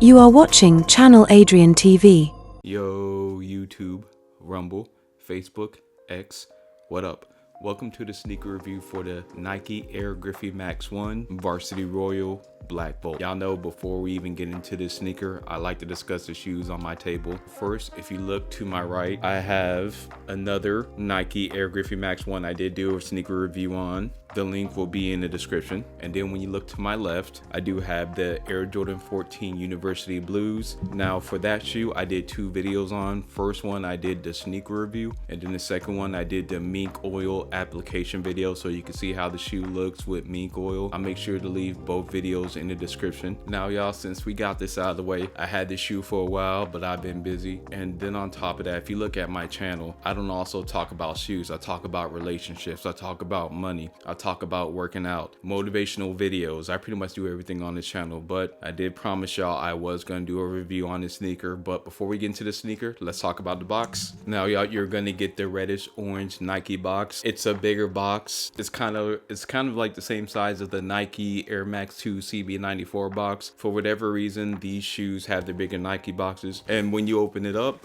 You are watching Channel Adrian TV. Yo, YouTube, Rumble, Facebook, X, what up? Welcome to the sneaker review for the Nike Air Griffey Max 1 Varsity Royal Black Bolt. Y'all know before we even get into this sneaker, I like to discuss the shoes on my table. First, if you look to my right, I have another Nike Air Griffey Max 1 I did do a sneaker review on. The link will be in the description. And then when you look to my left, I do have the Air Jordan 14 University Blues. Now for that shoe, I did two videos on. First one, I did the sneaker review. And then the second one, I did the Mink oil application video. So you can see how the shoe looks with Mink oil. I'll make sure to leave both videos in the description. Now y'all, since we got this out of the way, I had this shoe for a while, but I've been busy. And then on top of that, if you look at my channel, I don't also talk about shoes. I talk about relationships. I talk about money. I talk about working out, motivational videos. I pretty much do everything on this channel, but I did promise y'all I was going to do a review on this sneaker. But before we get into the sneaker, let's talk about the box. Now y'all, you're going to get the reddish orange Nike box. It's a bigger box. It's kind of like the same size as the Nike Air Max 2 CB94 box. For whatever reason, these shoes have the bigger Nike boxes. And when you open it up,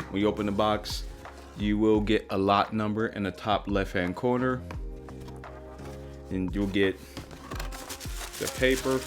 when you open the box, you will get a lot number in the top left hand corner. And you'll get the paper,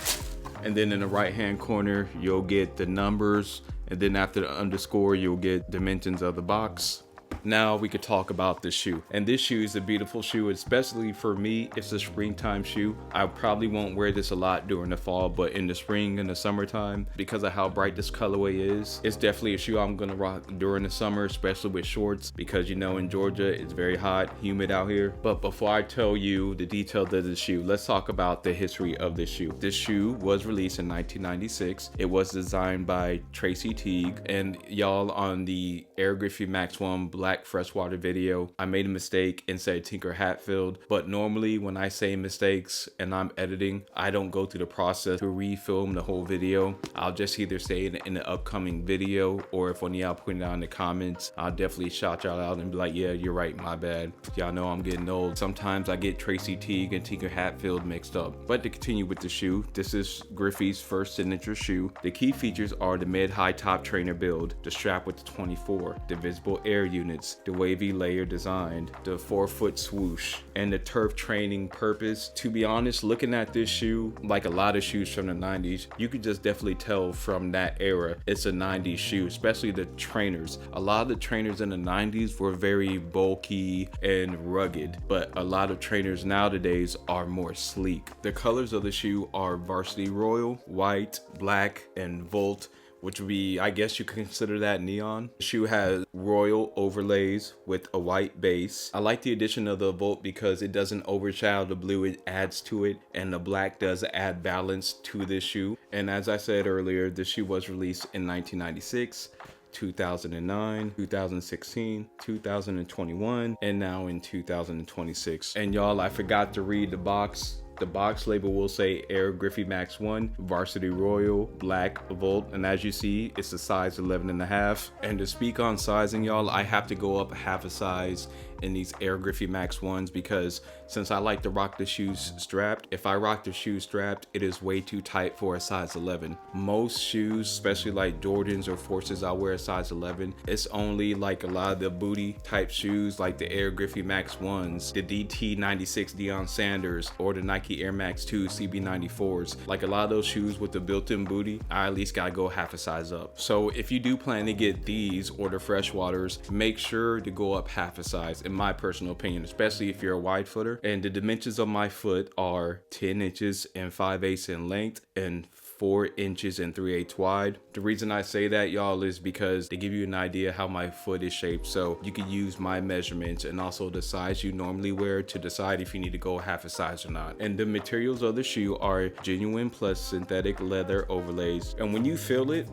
and then in the right hand corner you'll get the numbers, and then after the underscore you'll get dimensions of the box. Now we could talk about this shoe, and this shoe is a beautiful shoe, especially for me. It's a springtime shoe. I probably won't wear this a lot during the fall, but in the spring and the summertime, because of how bright this colorway is, it's definitely a shoe I'm gonna rock during the summer, especially with shorts, because you know in Georgia it's very hot, humid out here. But before I tell you the details of the shoe, let's talk about the history of this shoe. This shoe was released in 1996. It was designed by Tracy Teague, and y'all, on the Air Griffey Max 1 Black Freshwater video, I made a mistake and said Tinker Hatfield. But normally when I say mistakes and I'm editing, I don't go through the process to refilm the whole video. I'll just either say it in the upcoming video, or if one of y'all put it down in the comments, I'll definitely shout y'all out and be like, yeah, you're right, my bad. Y'all know I'm getting old. Sometimes I get Tracy Teague and Tinker Hatfield mixed up. But to continue with the shoe, this is Griffey's first signature shoe. The key features are the mid-high top trainer build, the strap with the 24, the visible air units, the wavy layer design, the 4-foot swoosh, and the turf training purpose. To be honest, looking at this shoe, like a lot of shoes from the 90s, you could just definitely tell from that era it's a 90s shoe, especially the trainers. A lot of the trainers in the 90s were very bulky and rugged, but a lot of trainers nowadays are more sleek. The colors of the shoe are Varsity Royal, white, black, and Volt, which would be, I guess you could consider that neon. The shoe has royal overlays with a white base. I like the addition of the Volt because it doesn't overshadow the blue, it adds to it, and the black does add balance to this shoe. And as I said earlier, the shoe was released in 1996, 2009, 2016, 2021, and now in 2026. And y'all, I forgot to read the box. The box label will say Air Griffey Max 1 Varsity Royal Black Volt, and as you see, it's a size 11.5. And to speak on sizing, y'all, I have to go up half a size in these Air Griffey Max 1s because since I like to rock the shoes strapped, if I rock the shoes strapped, it is way too tight for a size 11. Most shoes, especially like Jordans or Forces, I'll wear a size 11. It's only like a lot of the booty type shoes like the Air Griffey Max 1s, the DT96 Deion Sanders, or the Nike Air Max 2 CB94s. Like a lot of those shoes with the built-in booty, I at least gotta go half a size up. So if you do plan to get these or the Freshwaters, make sure to go up half a size, in my personal opinion, especially if you're a wide footer. And the dimensions of my foot are 10 inches and 5/8 in length and 4 inches and 3/8 wide. The reason I say that, y'all, is because they give you an idea how my foot is shaped, so you can use my measurements and also the size you normally wear to decide if you need to go half a size or not. And the materials of the shoe are genuine plus synthetic leather overlays, and when you feel it,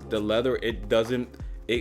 the leather,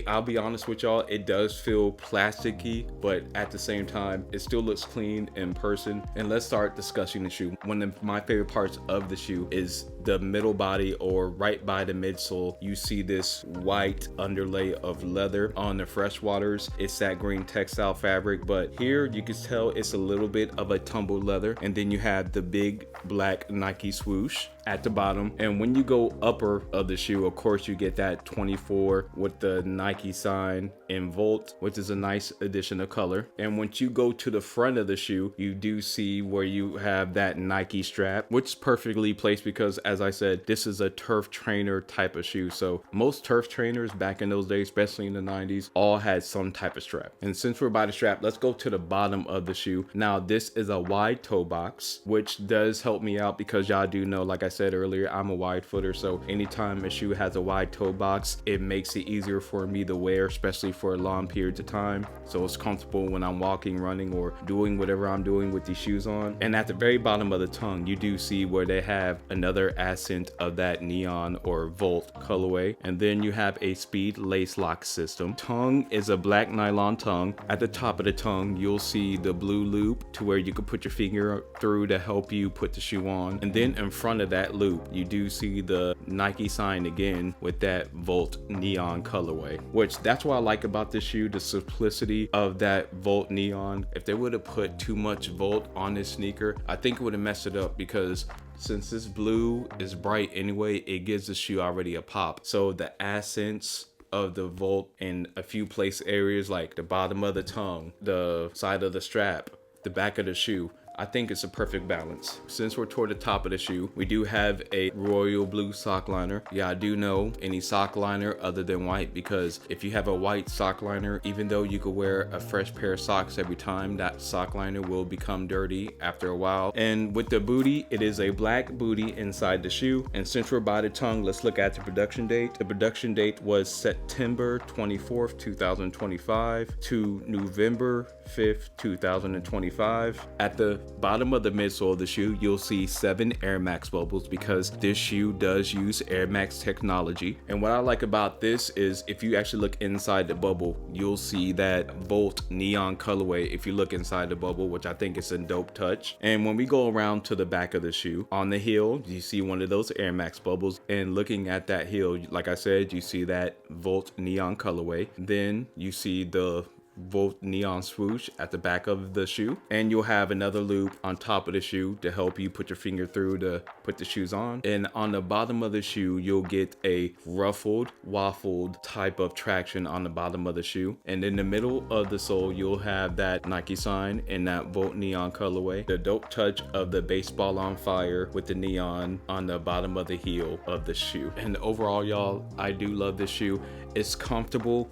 I'll be honest with y'all, it does feel plasticky, but at the same time, it still looks clean in person. And let's start discussing the shoe. One of my favorite parts of the shoe is the middle body or right by the midsole, you see this white underlay of leather. On the Freshwaters, it's that green textile fabric, but here you can tell it's a little bit of a tumbled leather. And then you have the big black Nike swoosh at the bottom. And when you go upper of the shoe, of course you get that 24 with the Nike sign in Volt, which is a nice addition of color. And once you go to the front of the shoe, you do see where you have that Nike strap, which is perfectly placed because, as I said, this is a turf trainer type of shoe. So most turf trainers back in those days, especially in the 90s, all had some type of strap. And since we're by the strap, let's go to the bottom of the shoe. Now this is a wide toe box, which does help me out because y'all do know, like I said earlier, I'm a wide footer. So anytime a shoe has a wide toe box, it makes it easier for me to wear, especially for long periods of time. So it's comfortable when I'm walking, running, or doing whatever I'm doing with these shoes on. And at the very bottom of the tongue, you do see where they have another accent of that neon or Volt colorway. And then you have a speed lace lock system. Tongue is a black nylon tongue. At the top of the tongue, you'll see the blue loop to where you can put your finger through to help you put the shoe on. And then in front of that loop, you do see the Nike sign again with that Volt neon colorway, which that's what I like about this shoe, the simplicity of that Volt neon. If they would have put too much Volt on this sneaker, I think it would have messed it up because since this blue is bright anyway, it gives the shoe already a pop. So the accents of the Volt in a few place areas like the bottom of the tongue, the side of the strap, the back of the shoe, I think it's a perfect balance. Since we're toward the top of the shoe, we do have a royal blue sock liner. Yeah, I do know any sock liner other than white, because if you have a white sock liner, even though you could wear a fresh pair of socks every time, that sock liner will become dirty after a while. And with the booty, it is a black booty inside the shoe. And since we're by the tongue, let's look at the production date. The production date was September 24th, 2025 to November 5th, 2025. At the bottom of the midsole of the shoe, you'll see 7 Air Max bubbles because this shoe does use Air Max technology. And what I like about this is if you actually look inside the bubble, you'll see that Volt neon colorway if you look inside the bubble, which I think is a dope touch. And when we go around to the back of the shoe, on the heel, you see one of those Air Max bubbles. And looking at that heel, like I said, you see that Volt neon colorway. Then you see the Volt neon swoosh at the back of the shoe, and you'll have another loop on top of the shoe to help you put your finger through to put the shoes on. And on the bottom of the shoe, you'll get a ruffled, waffled type of traction on the bottom of the shoe. And in the middle of the sole, you'll have that Nike sign in that Volt neon colorway. The dope touch of the baseball on fire with the neon on the bottom of the heel of the shoe. And overall, y'all, I do love this shoe. It's comfortable.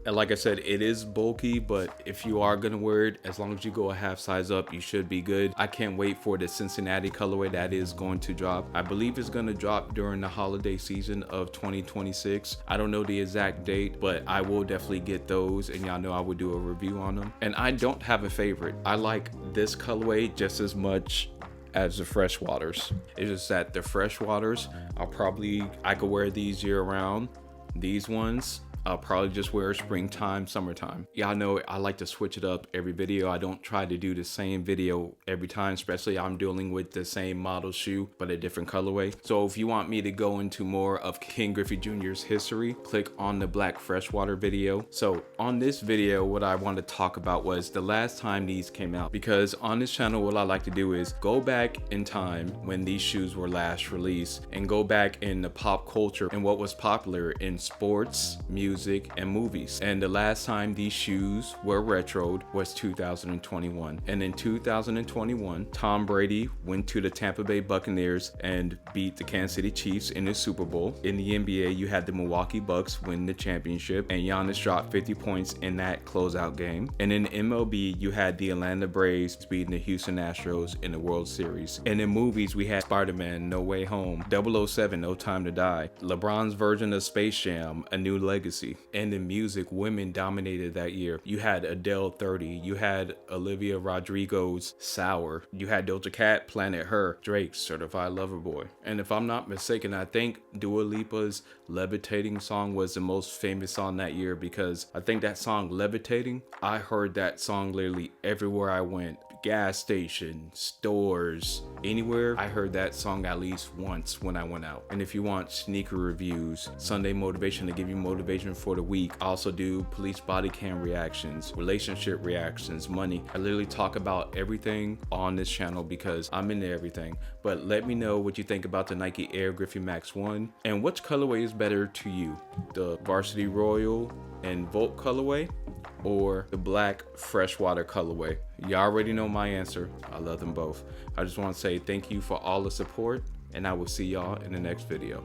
And like I said, it is bulky, but if you are gonna wear it, as long as you go a half size up, you should be good. I can't wait for the Cincinnati colorway that is going to drop. I believe it's gonna drop during the holiday season of 2026. I don't know the exact date, but I will definitely get those, and y'all know I would do a review on them. And I don't have a favorite. I like this colorway just as much as the Freshwaters. It's just that the Freshwaters, I could wear these year round. These ones, I'll probably just wear springtime, summertime. Y'all know I like to switch it up every video. I don't try to do the same video every time, especially I'm dealing with the same model shoe, but a different colorway. So if you want me to go into more of King Griffey Jr.'s history, click on the Black Freshwater video. So on this video, what I want to talk about was the last time these came out, because on this channel, what I like to do is go back in time when these shoes were last released and go back in the pop culture and what was popular in sports, music, and movies. And the last time these shoes were retroed was 2021. And in 2021, Tom Brady went to the Tampa Bay Buccaneers and beat the Kansas City Chiefs in the Super Bowl. In the NBA, you had the Milwaukee Bucks win the championship, and Giannis dropped 50 points in that closeout game. And in MLB, you had the Atlanta Braves beating the Houston Astros in the World Series. And in movies, we had Spider-Man, No Way Home, 007, No Time to Die, LeBron's version of Space Jam, A New Legacy. And in music, women dominated that year. You had Adele 30, you had Olivia Rodrigo's Sour, you had Doja Cat, Planet Her, Drake's Certified Lover Boy. And if I'm not mistaken, I think Dua Lipa's Levitating song was the most famous song that year, because I think that song Levitating, I heard that song literally everywhere I went, gas station, stores, anywhere. I heard that song at least once when I went out. And if you want sneaker reviews, Sunday motivation to give you motivation for the week, I also do police body cam reactions, relationship reactions, money. I literally talk about everything on this channel because I'm into everything. But let me know what you think about the Nike Air Griffey Max 1 and which colorway is better to you, the Varsity Royal and Volt colorway or the black Freshwater colorway. You already know my answer. I love them both. I just want to say thank you for all the support, and I will see y'all in the next video.